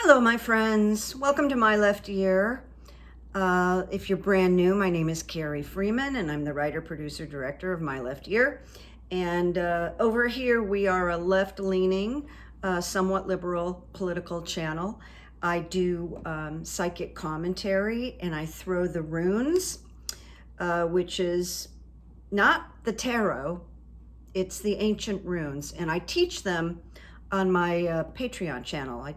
Hello, my friends. Welcome to My Left Ear. If you're brand new, my name is Carrie Freeman, and I'm the writer, producer, director of My Left Ear. And over here, we are a left-leaning, somewhat liberal political channel. I do psychic commentary, and I throw the runes, which is not the tarot, it's the ancient runes. And I teach them on my Patreon channel. I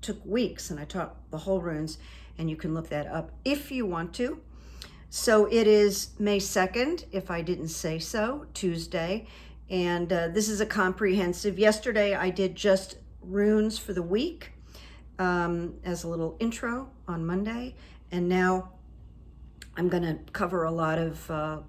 took weeks and I taught the whole runes, and you can look that up if you want to. So it is May 2nd, if I didn't say so, Tuesday. And this is a comprehensive. Yesterday I did just runes for the week as a little intro on Monday. And now I'm going to cover a lot of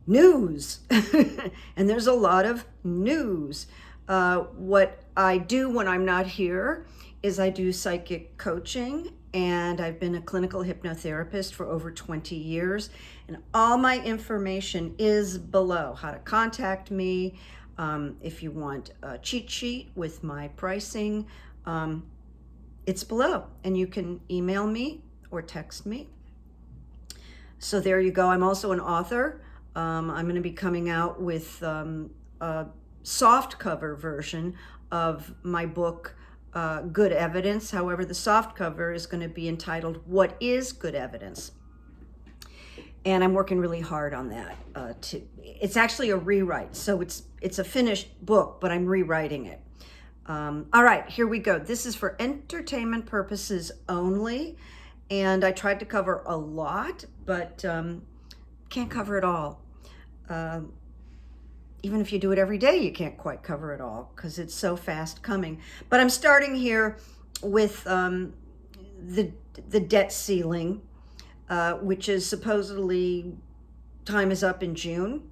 news. And there's a lot of news. What I do when I'm not here is I do psychic coaching, and I've been a clinical hypnotherapist for over 20 years. And all my information is below. How to contact me, if you want a cheat sheet with my pricing, it's below. And you can email me or text me. So there you go. I'm also an author. I'm going to be coming out with a soft cover version of my book, Good Evidence. However, the soft cover is going to be entitled, What is Good Evidence? And I'm working really hard on that. It's actually a rewrite, so it's a finished book, but I'm rewriting it. All right, here we go. This is for entertainment purposes only, and I tried to cover a lot, but can't cover it all. Even if you do it every day, you can't quite cover it all because it's so fast coming. But I'm starting here with the debt ceiling, which is supposedly time is up in June.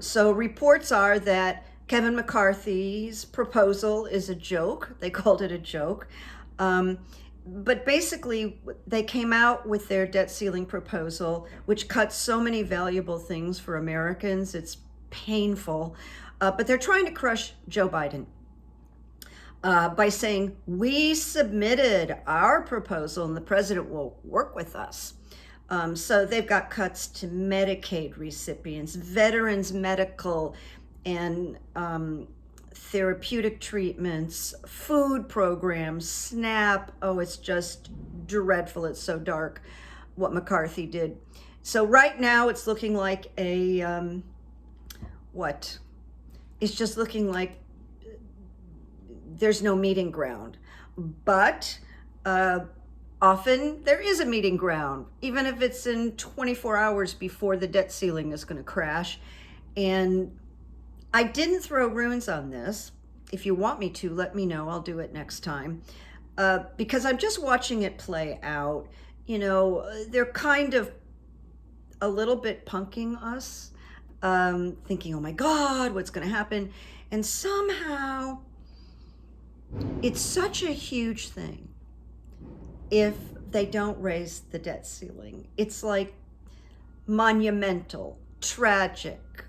So reports are that Kevin McCarthy's proposal is a joke. They called it a joke. But basically, they came out with their debt ceiling proposal, which cuts so many valuable things for Americans. It's painful, but they're trying to crush Joe Biden by saying, we submitted our proposal and the president will work with us. So they've got cuts to Medicaid recipients, veterans medical and therapeutic treatments, food programs, SNAP. Oh, it's just dreadful. It's so dark what McCarthy did. So right now it's looking like a it's just looking like there's no meeting ground. But often there is a meeting ground, even if it's in 24 hours before the debt ceiling is going to crash. And I didn't throw runes on this. If you want me to, let me know. I'll do it next time. Because I'm just watching it play out. You know, they're kind of a little bit punking us. Thinking, oh my God, what's going to happen? And somehow it's such a huge thing if they don't raise the debt ceiling. It's like monumental, tragic,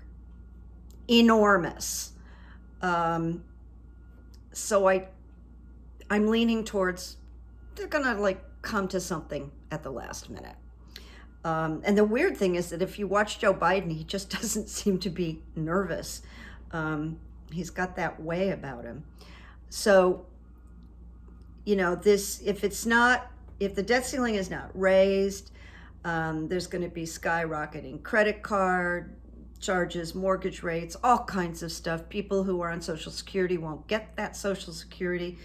enormous. So I'm leaning towards they're going to come to something at the last minute. And the weird thing is that if you watch Joe Biden, he just doesn't seem to be nervous. He's got that way about him. So, you know, if the debt ceiling is not raised, there's going to be skyrocketing credit card charges, mortgage rates, all kinds of stuff. People who are on Social Security won't get that Social Security.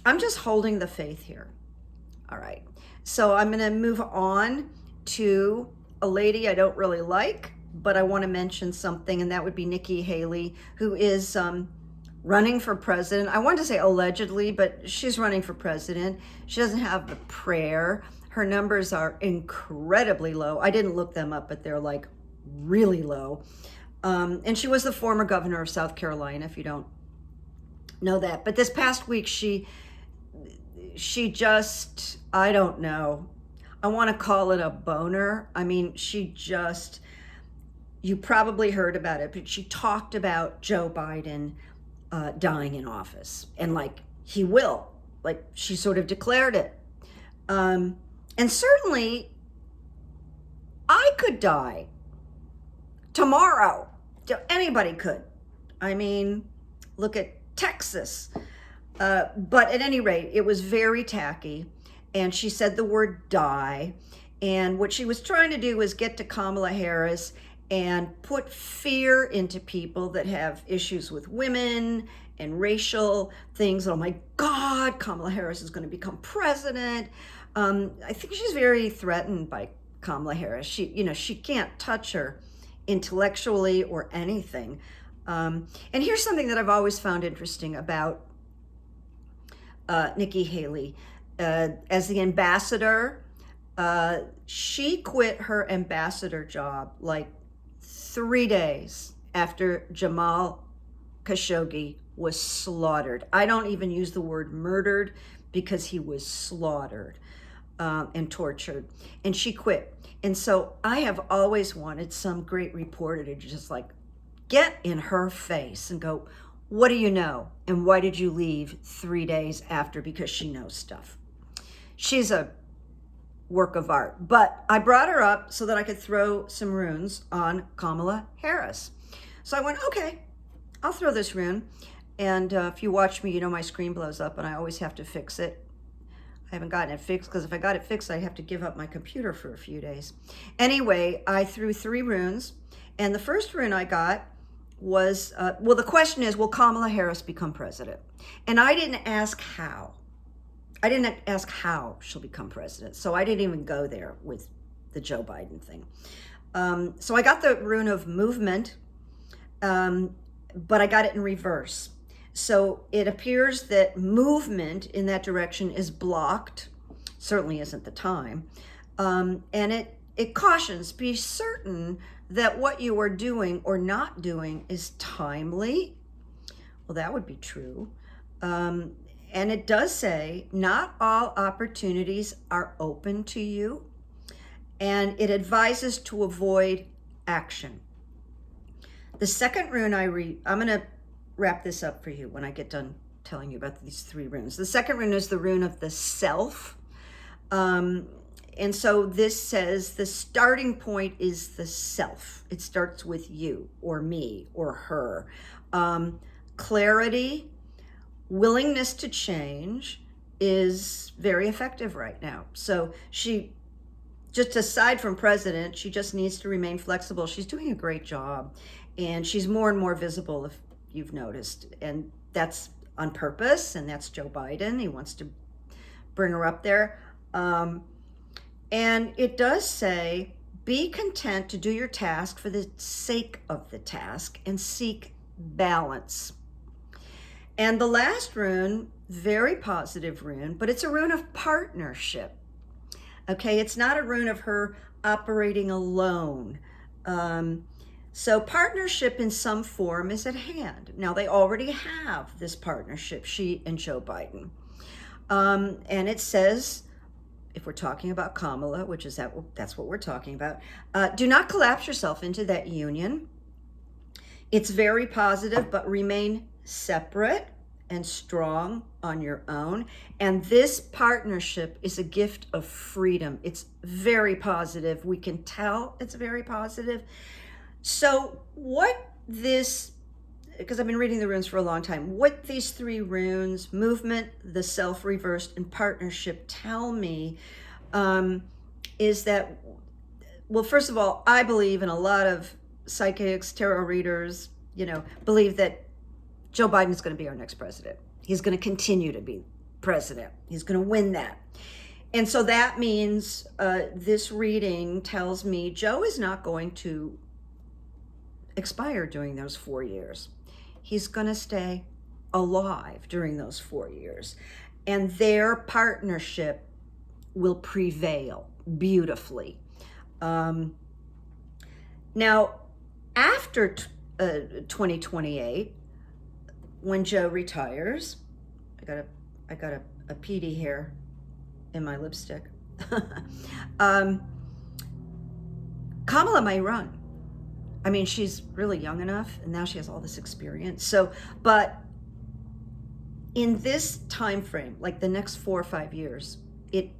I'm just holding the faith here. All right. So I'm going to move on to a lady I don't really like, but I want to mention something, and that would be Nikki Haley, who is running for president. I wanted to say allegedly, but she's running for president. She doesn't have the prayer. Her numbers are incredibly low. I didn't look them up, but they're really low. And she was the former governor of South Carolina, if you don't know that. But this past week, she just, I don't know. I want to call it a boner. I mean, you probably heard about it, but she talked about Joe Biden dying in office and he will. like she sort of declared it. And certainly I could die tomorrow. Anybody could. I mean, look at Texas. But at any rate, it was very tacky. And she said the word die. And what she was trying to do was get to Kamala Harris and put fear into people that have issues with women and racial things. Oh my God, Kamala Harris is going to become president. I think she's very threatened by Kamala Harris. She can't touch her intellectually or anything. And here's something that I've always found interesting about Nikki Haley. As the ambassador, she quit her ambassador job like 3 days after Jamal Khashoggi was slaughtered. I don't even use the word murdered because he was slaughtered and tortured. And she quit. And so I have always wanted some great reporter to just like get in her face and go, what do you know? And why did you leave 3 days after? Because she knows stuff. She's a work of art. But I brought her up so that I could throw some runes on Kamala Harris. So I went, okay, I'll throw this rune. And if you watch me, you know my screen blows up and I always have to fix it. I haven't gotten it fixed because if I got it fixed, I'd have to give up my computer for a few days. Anyway, I threw 3 runes. And the first rune I got was, well, the question is, will Kamala Harris become president? And I didn't ask how. I didn't ask how she'll become president. So I didn't even go there with the Joe Biden thing. So I got the rune of movement, but I got it in reverse. So it appears that movement in that direction is blocked. Certainly isn't the time. And it cautions, be certain that what you are doing or not doing is timely. Well, that would be true. And it does say, not all opportunities are open to you. And it advises to avoid action. The second rune I'm going to wrap this up for you when I get done telling you about these 3 runes. The second rune is the rune of the self. And so this says the starting point is the self. It starts with you or me or her. Clarity, willingness to change is very effective right now. So she, just aside from president, she just needs to remain flexible. She's doing a great job and she's more and more visible, if you've noticed. And that's on purpose, and that's Joe Biden. He wants to bring her up there. And it does say, be content to do your task for the sake of the task and seek balance. And the last rune, very positive rune, but it's a rune of partnership. Okay, it's not a rune of her operating alone. So partnership in some form is at hand. Now they already have this partnership, she and Joe Biden. And it says, if we're talking about Kamala, which is that's what we're talking about, do not collapse yourself into that union. It's very positive, but remain separate and strong on your own. And this partnership is a gift of freedom. It's very positive. We can tell it's very positive. So what this, because I've been reading the runes for a long time, what these 3 runes, movement, the self reversed, and partnership tell me is that, well, first of all, I believe, in a lot of psychics, tarot readers, believe that Joe Biden is going to be our next president. He's going to continue to be president. He's going to win that. And so that means this reading tells me Joe is not going to expire during those 4 years. He's going to stay alive during those 4 years. And their partnership will prevail beautifully. Now, after 2028, when Joe retires, I got a PD hair in my lipstick. Kamala may run. I mean, she's really young enough, and now she has all this experience. So, but in this time frame, like the next 4 or 5 years,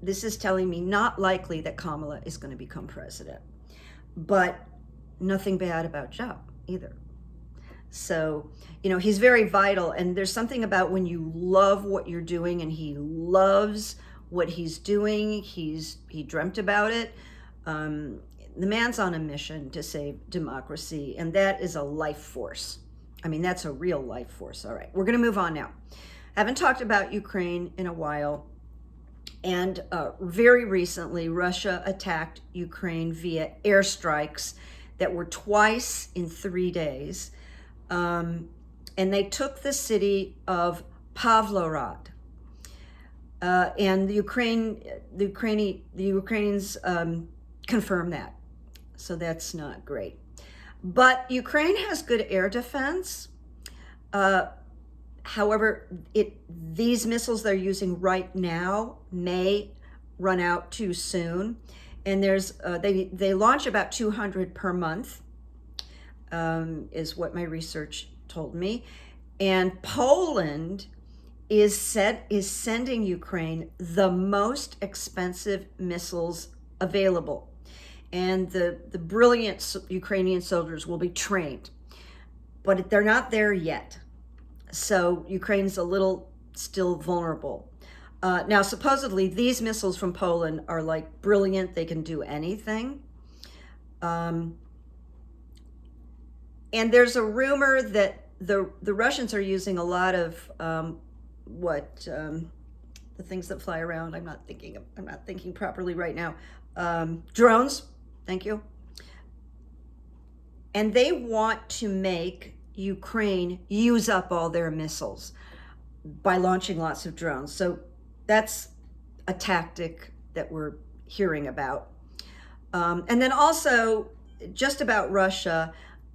this is telling me not likely that Kamala is going to become president, but nothing bad about Joe either. So, he's very vital, and there's something about when you love what you're doing and he loves what he's doing, he dreamt about it. The man's on a mission to save democracy, and that is a life force. I mean, that's a real life force. All right, we're going to move on now. Haven't talked about Ukraine in a while. And very recently, Russia attacked Ukraine via airstrikes that were twice in 3 days. And they took the city of Pavlograd. And the Ukrainians confirmed that. So that's not great. But Ukraine has good air defense. However, these missiles they're using right now may run out too soon, and they launch about 200 per month, is what my research told me. And Poland is sending Ukraine the most expensive missiles available, and the brilliant Ukrainian soldiers will be trained, but they're not there yet. So Ukraine's a little still vulnerable. Now, supposedly, these missiles from Poland are like brilliant. They can do anything. And there's a rumor that the Russians are using a lot of the things that fly around. I'm not thinking properly right now. Drones. Thank you. And they want to make Ukraine use up all their missiles by launching lots of drones. So that's a tactic that we're hearing about. And then also, just about Russia,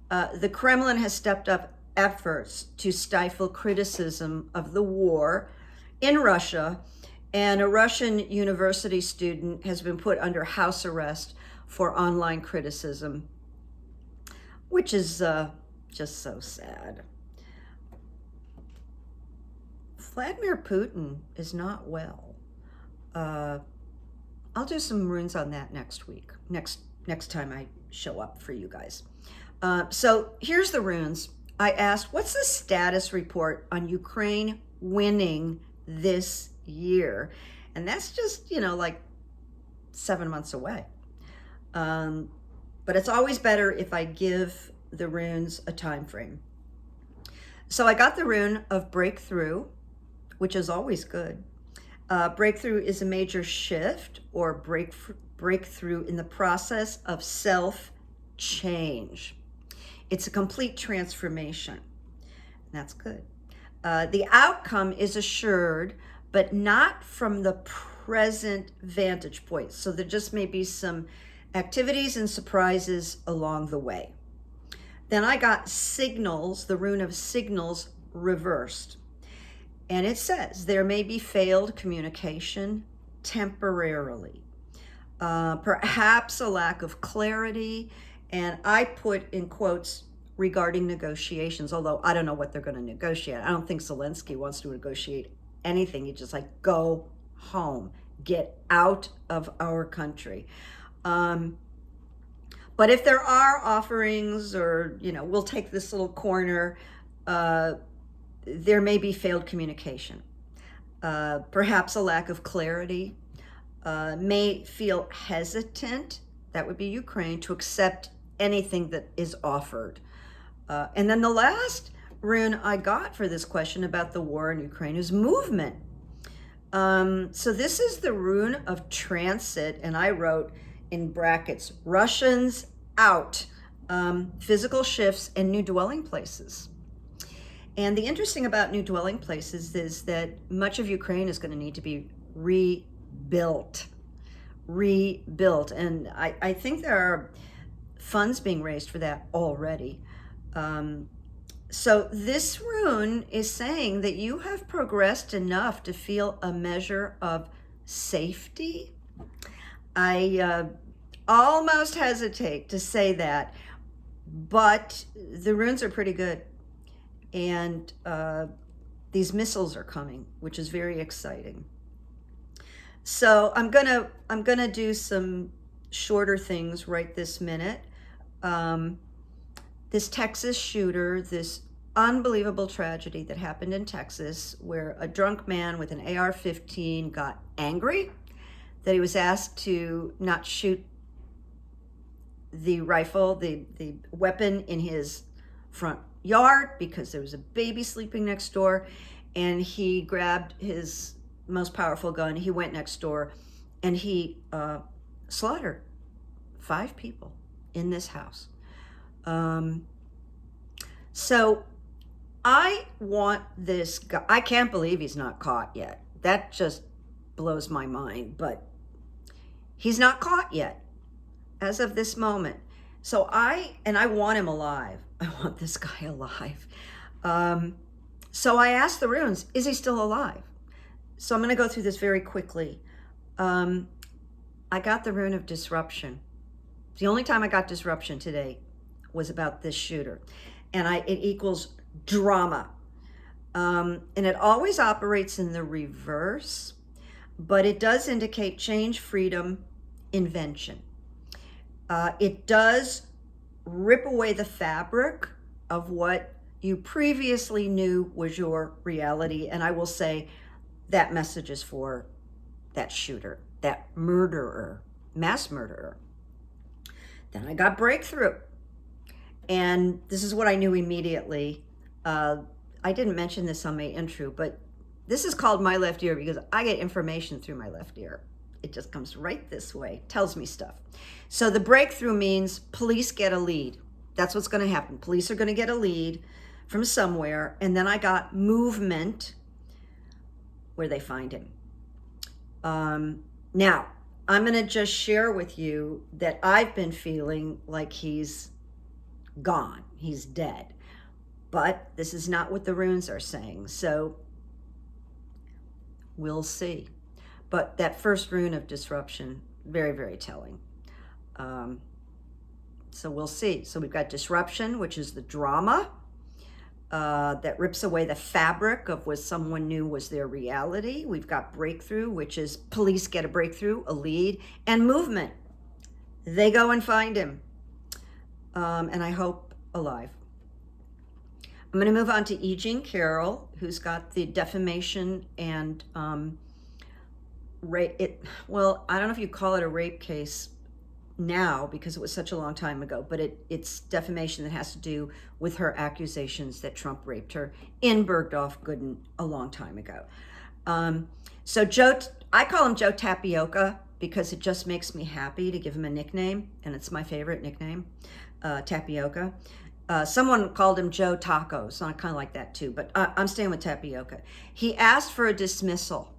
the Kremlin has stepped up efforts to stifle criticism of the war in Russia, and a Russian university student has been put under house arrest for online criticism, which is just so sad. Vladimir Putin is not well. I'll do some runes on that next week, next time I show up for you guys. So here's the runes. I asked, what's the status report on Ukraine winning this year? And that's just, like 7 months away. But it's always better if I give the runes a time frame. So I got the rune of breakthrough, which is always good. Breakthrough is a major shift or breakthrough in the process of self-change. It's a complete transformation. That's good. The outcome is assured, but not from the present vantage point. So there just may be some activities and surprises along the way. Then I got signals, the rune of signals reversed. And it says there may be failed communication temporarily, perhaps a lack of clarity, and I put in quotes regarding negotiations, although I don't know what they're going to negotiate. I don't think Zelensky wants to negotiate anything. He's just like, go home, get out of our country. But if there are offerings or, we'll take this little corner, there may be failed communication, perhaps a lack of clarity, may feel hesitant, that would be Ukraine, to accept anything that is offered. And then the last rune I got for this question about the war in Ukraine is movement. So this is the rune of transit, and I wrote in brackets, Russians out, physical shifts and new dwelling places. And the interesting about new dwelling places is that much of Ukraine is going to need to be rebuilt. And I think there are funds being raised for that already. So this rune is saying that you have progressed enough to feel a measure of safety. I almost hesitate to say that, but the runes are pretty good. And these missiles are coming, which is very exciting. So I'm gonna do some shorter things right this minute. This Texas shooter, this unbelievable tragedy that happened in Texas, where a drunk man with an AR-15 got angry that he was asked to not shoot the rifle, the weapon in his front yard because there was a baby sleeping next door, and he grabbed his most powerful gun. He went next door and he slaughtered 5 people in this house. So I want this guy, I can't believe he's not caught yet. That just blows my mind, but he's not caught yet as of this moment. So I want him alive. I want this guy alive. So I asked the runes, is he still alive? So I'm going to go through this very quickly. I got the rune of disruption. The only time I got disruption today was about this shooter. And it equals drama. And it always operates in the reverse, but it does indicate change, freedom, invention. It does rip away the fabric of what you previously knew was your reality. And I will say that message is for that shooter, that murderer, mass murderer. Then I got breakthrough. And this is what I knew immediately. I didn't mention this on my intro, but this is called my left ear because I get information through my left ear. It just comes right this way, tells me stuff. So the breakthrough means police get a lead. That's what's going to happen. Police are going to get a lead from somewhere. And then I got movement where they find him. Now, I'm going to just share with you that I've been feeling like he's gone. He's dead. But this is not what the runes are saying. So we'll see. But that first rune of disruption, very, very telling. So we'll see. So we've got disruption, which is the drama that rips away the fabric of what someone knew was their reality. We've got breakthrough, which is police get a breakthrough, a lead, and movement. They go and find him. And I hope alive. I'm going to move on to EJean Carroll, who's got the defamation and rape. Well, I don't know if you call it a rape case now because it was such a long time ago, but it's defamation that has to do with her accusations that Trump raped her in Bergdorf Goodin a long time ago. So Joe, I call him Joe Tapioca because it just makes me happy to give him a nickname, and it's my favorite nickname, Tapioca. Someone called him Joe Taco, so I kind of like that too, but I'm staying with Tapioca. He asked for a dismissal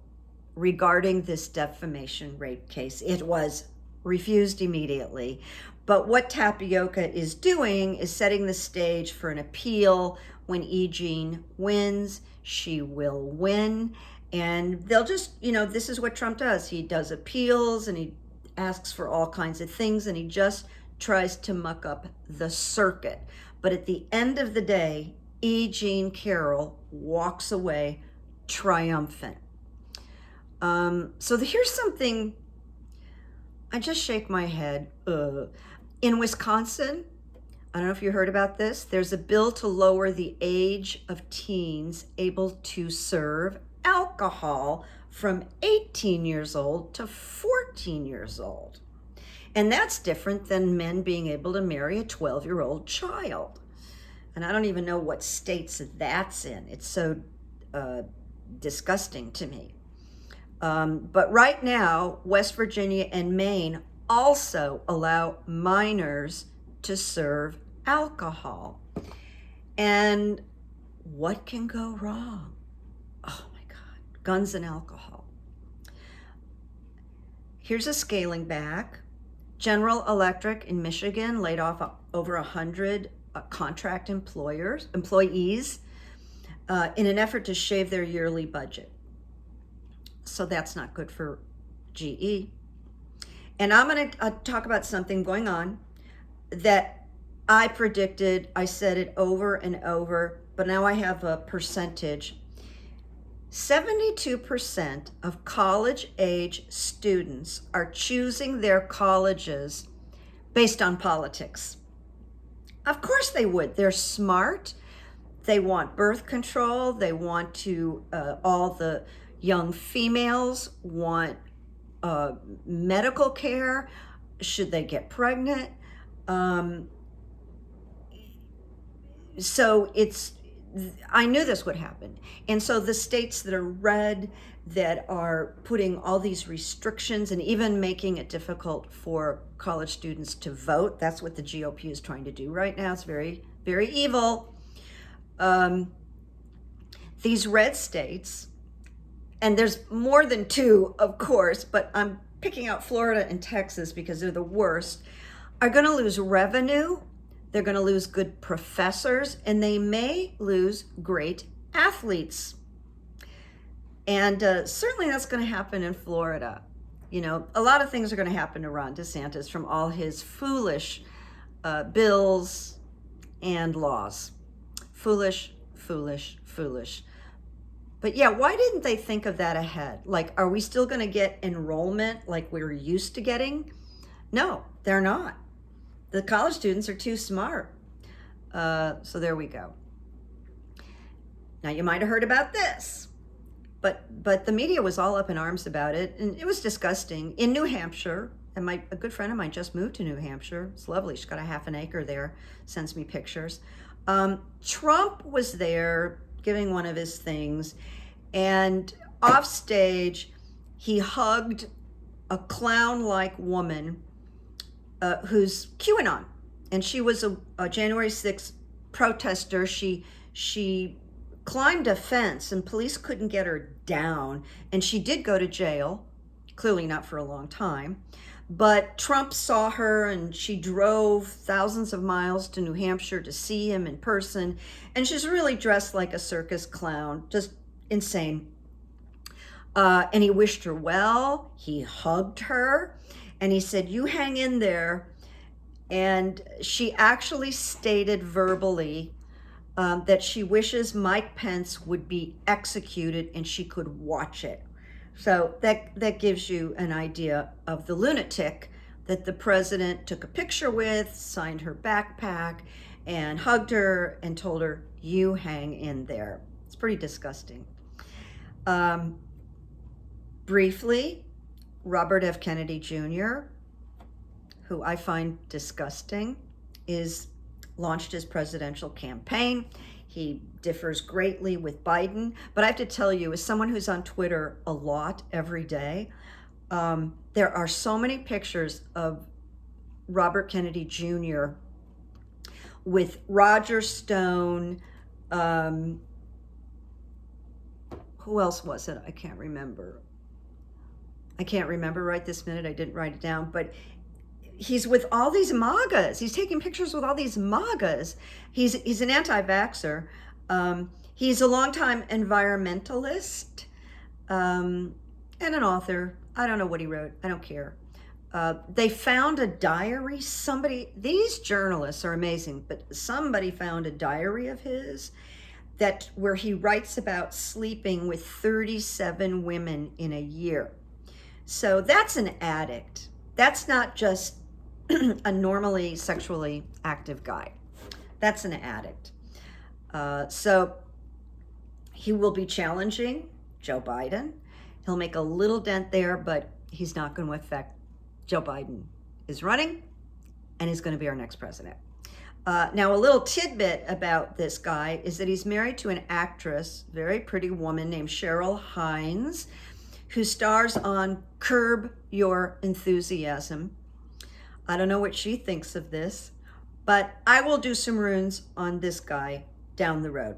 regarding this defamation rape case. It was refused immediately. But what Tapioca is doing is setting the stage for an appeal. When EJean wins, she will win. And they'll just, this is what Trump does. He does appeals and he asks for all kinds of things and he just tries to muck up the circuit. But at the end of the day, EJean Carroll walks away triumphant. So here's something, I just shake my head. In Wisconsin, I don't know if you heard about this, there's a bill to lower the age of teens able to serve alcohol from 18 years old to 14 years old. And that's different than men being able to marry a 12-year-old child. And I don't even know what states that's in. It's so disgusting to me. But right now, West Virginia and Maine also allow minors to serve alcohol. And what can go wrong? Oh my God, guns and alcohol. Here's a scaling back. General Electric in Michigan laid off over 100 contract employees in an effort to shave their yearly budget. So that's not good for GE. And I'm going to talk about something going on that I predicted. I said it over and over, but now I have a percentage. 72% of college-age students are choosing their colleges based on politics. Of course they would. They're smart. They want birth control. They want to, all the young females want medical care should they get pregnant. So I knew this would happen. And so the states that are red, that are putting all these restrictions and even making it difficult for college students to vote, that's what the GOP is trying to do right now. It's very, very evil. These red states, and there's more than two, of course, but I'm picking out Florida and Texas because they're the worst, are going to lose revenue. They're going to lose good professors, and they may lose great athletes. And certainly that's going to happen in Florida. You know, a lot of things are going to happen to Ron DeSantis from all his foolish bills and laws. Foolish, foolish, foolish. But yeah, why didn't they think of that ahead? Like, are we still going to get enrollment like we were used to getting? No, they're not. The college students are too smart. So there we go. Now you might have heard about this, but the media was all up in arms about it, and it was disgusting. In New Hampshire, and a good friend of mine just moved to New Hampshire. It's lovely. She's got a half an acre there, sends me pictures. Trump was there giving one of his things, and off stage, he hugged a clown-like woman who's QANON, and she was a January 6th protester. She climbed a fence, and police couldn't get her down, and she did go to jail, clearly not for a long time. But Trump saw her, and she drove thousands of miles to New Hampshire to see him in person, and she's really dressed like a circus clown, just insane. And he wished her well. He hugged her. And he said, "You hang in there." And she actually stated verbally that she wishes Mike Pence would be executed and she could watch it. So that gives you an idea of the lunatic that the president took a picture with, signed her backpack, and hugged her and told her, "You hang in there." It's pretty disgusting. Briefly, Robert F. Kennedy Jr., who I find disgusting, is launched his presidential campaign. He differs greatly with Biden, but I have to tell you, as someone who's on Twitter a lot every day, there are so many pictures of Robert Kennedy Jr. with Roger Stone. Who else was it? I can't remember right this minute. I didn't write it down, but he's with all these MAGAs. He's taking pictures with all these MAGAs. He's an anti-vaxxer. He's a longtime environmentalist and an author. I don't know what he wrote. I don't care. They found a diary. These journalists are amazing, but somebody found a diary of his where he writes about sleeping with 37 women in a year. So that's an addict. That's not just a normally sexually active guy. That's an addict. So he will be challenging Joe Biden. He'll make a little dent there, but he's not going to affect Joe Biden is running, and he's going to be our next president. Now, a little tidbit about this guy is that he's married to an actress, very pretty woman named Cheryl Hines, who stars on Curb Your Enthusiasm. I don't know what she thinks of this, but I will do some runes on this guy down the road.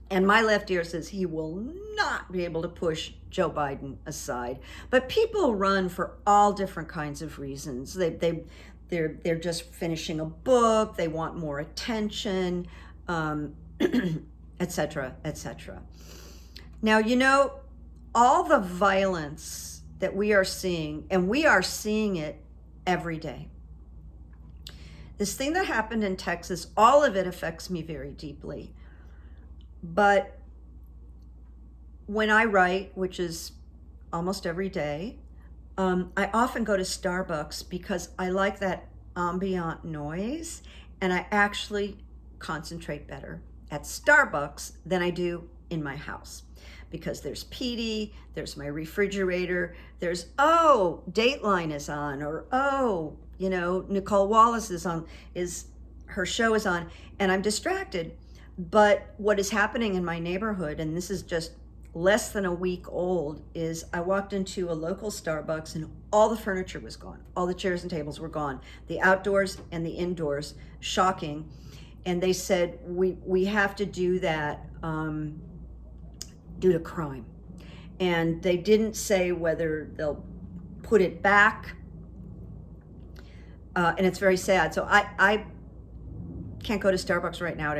And my left ear says he will not be able to push Joe Biden aside. But people run for all different kinds of reasons. They're just finishing a book. They want more attention, etc., etc. Now, you know, all the violence that we are seeing, and we are seeing it every day. This thing that happened in Texas, all of it affects me very deeply. But when I write, which is almost every day, I often go to Starbucks because I like that ambient noise, and I actually concentrate better at Starbucks than I do in my house, because there's PD, there's my refrigerator, there's, oh, Dateline is on, or, oh, Nicole Wallace is on, her show is on, and I'm distracted. But what is happening in my neighborhood, and this is just less than a week old, is I walked into a local Starbucks and all the furniture was gone. All the chairs and tables were gone. The outdoors and the indoors, shocking. And they said, we have to do that due to crime. And they didn't say whether they'll put it back. And it's very sad. So I can't go to Starbucks right now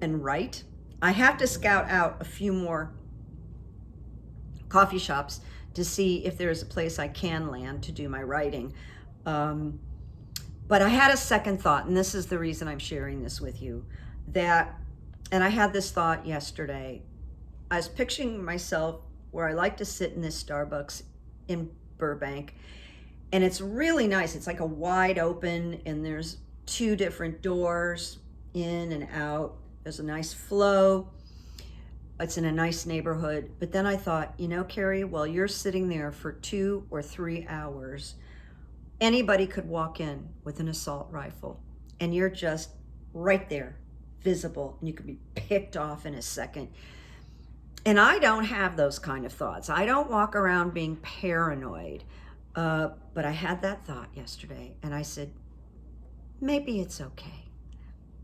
and write. I have to scout out a few more coffee shops to see if there's a place I can land to do my writing. But I had a second thought, and this is the reason I'm sharing this with you, and I had this thought yesterday. I was picturing myself where I like to sit in this Starbucks in Burbank, and it's really nice. It's like a wide open, and there's 2 different doors in and out. There's a nice flow. It's in a nice neighborhood. But then I thought, Carrie, while you're sitting there for 2 or 3 hours, anybody could walk in with an assault rifle, and you're just right there, visible, and you could be picked off in a second. And I don't have those kind of thoughts. I don't walk around being paranoid. But I had that thought yesterday, and I said, maybe it's okay.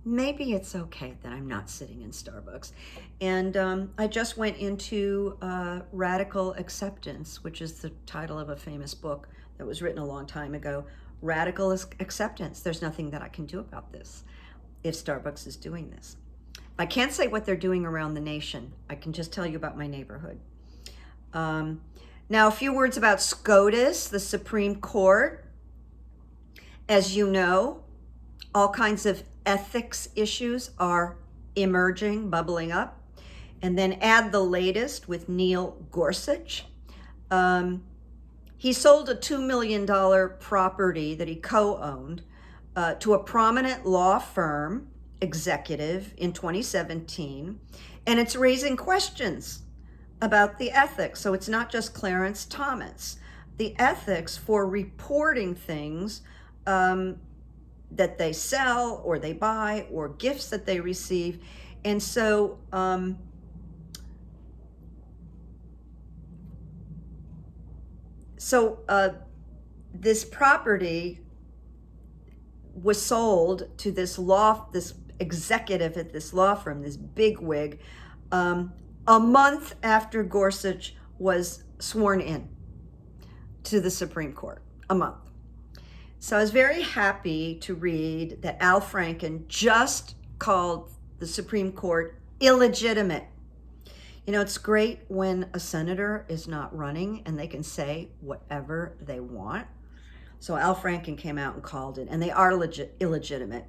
Maybe it's okay that I'm not sitting in Starbucks. And I just went into Radical Acceptance, which is the title of a famous book that was written a long time ago. Radical Acceptance. There's nothing that I can do about this if Starbucks is doing this. I can't say what they're doing around the nation. I can just tell you about my neighborhood. Now, a few words about Scotus, the Supreme Court. As you know, all kinds of ethics issues are emerging, bubbling up. And then add the latest with Neil Gorsuch. He sold a $2 million property that he co-owned to a prominent law firm executive in 2017. And it's raising questions about the ethics. So it's not just Clarence Thomas. The ethics for reporting things that they sell or they buy or gifts that they receive. And so this property was sold to this executive at this law firm, this bigwig, a month after Gorsuch was sworn in to the Supreme Court, a month. So I was very happy to read that Al Franken just called the Supreme Court illegitimate. It's great when a senator is not running and they can say whatever they want. So Al Franken came out and called it, and they are illegitimate.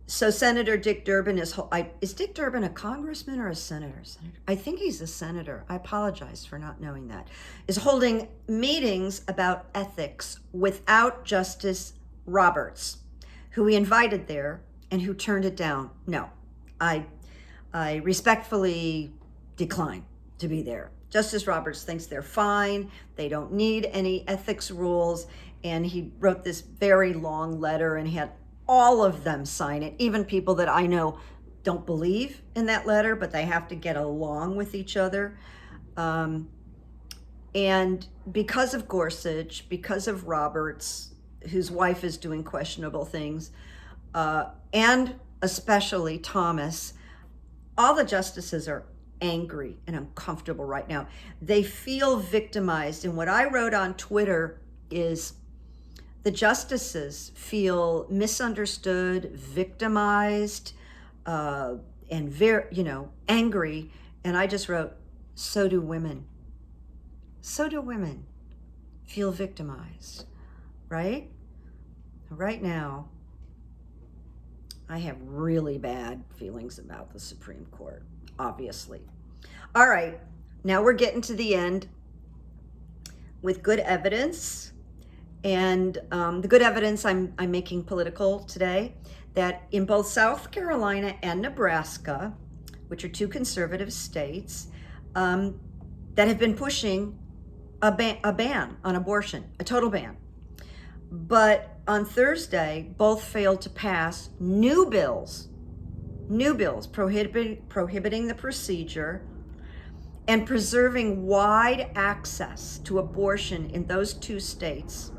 So Senator Dick Durbin is Dick Durbin a congressman or a senator? I think he's a senator. I apologize for not knowing that. Is holding meetings about ethics without Justice Roberts, who he invited there and who turned it down. No, I respectfully decline to be there. Justice Roberts thinks they're fine. They don't need any ethics rules. And he wrote this very long letter, and he had all of them sign it, even people that I know don't believe in that letter, but they have to get along with each other. And because of Gorsuch, because of Roberts, whose wife is doing questionable things, and especially Thomas, all the justices are angry and uncomfortable right now. They feel victimized. And what I wrote on Twitter is the justices feel misunderstood, victimized, and very, angry. And I just wrote, so do women. So do women feel victimized, right? Right now, I have really bad feelings about the Supreme Court, obviously. All right, now we're getting to the end with good evidence. And the good evidence, I'm making political today, that in both South Carolina and Nebraska, which are two conservative states, that have been pushing a ban on abortion, a total ban. But on Thursday, both failed to pass new bills prohibiting the procedure and preserving wide access to abortion in those two states.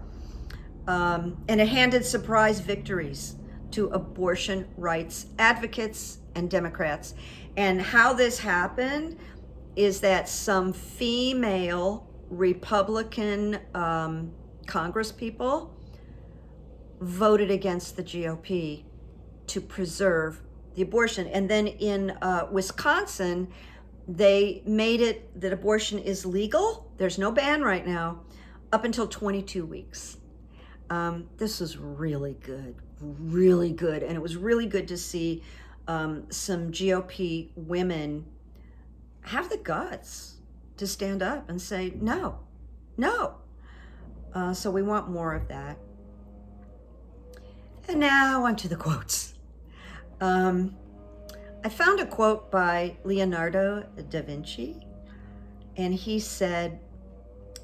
And it handed surprise victories to abortion rights advocates and Democrats. And how this happened is that some female Republican congresspeople voted against the GOP to preserve the abortion. And then in Wisconsin, they made it that abortion is legal. There's no ban right now, up until 22 weeks. This was really good, and it was really good to see some GOP women have the guts to stand up and say, no. So we want more of that. And now onto the quotes. I found a quote by Leonardo da Vinci, and he said,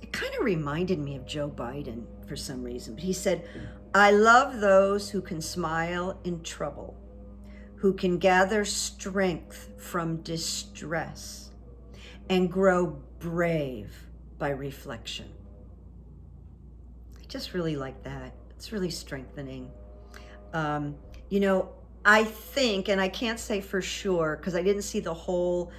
it kind of reminded me of Joe Biden for some reason. But he said, I love those who can smile in trouble, who can gather strength from distress and grow brave by reflection. I just really like that. It's really strengthening. I think, and I can't say for sure because I didn't see the whole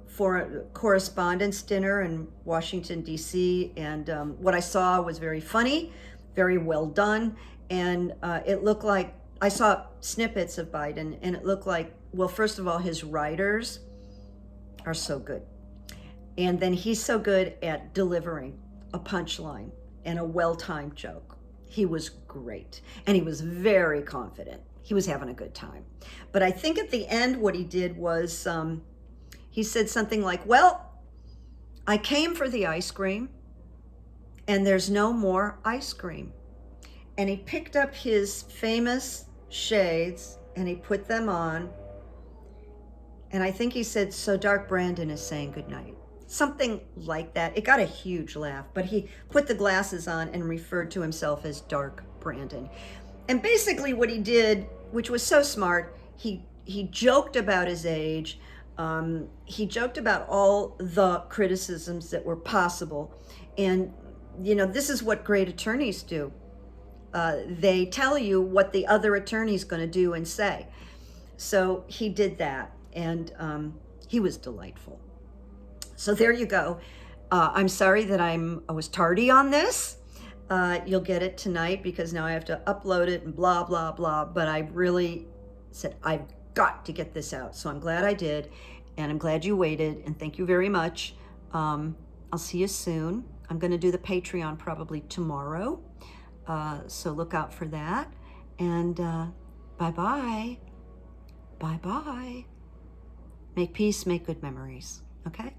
foreign correspondence dinner in Washington, D.C. And what I saw was very funny, very well done. And it looked like, I saw snippets of Biden, and it looked like, well, first of all, his writers are so good. And then he's so good at delivering a punchline and a well-timed joke. He was great. And he was very confident. He was having a good time. But I think at the end, what he did was, he said something like, well, I came for the ice cream and there's no more ice cream. And he picked up his famous shades and he put them on. And I think he said, so Dark Brandon is saying goodnight. Something like that. It got a huge laugh, but he put the glasses on and referred to himself as Dark Brandon. And basically what he did, which was so smart, he joked about his age. He joked about all the criticisms that were possible. And, this is what great attorneys do. They tell you what the other attorney's going to do and say. So he did that, and he was delightful. So there you go. I'm sorry that I was tardy on this. You'll get it tonight because now I have to upload it and blah, blah, blah. But I really said, I've got to get this out. So I'm glad I did. And I'm glad you waited. And thank you very much. I'll see you soon. I'm going to do the Patreon probably tomorrow. So look out for that. And bye-bye. Bye-bye. Make peace, make good memories. Okay?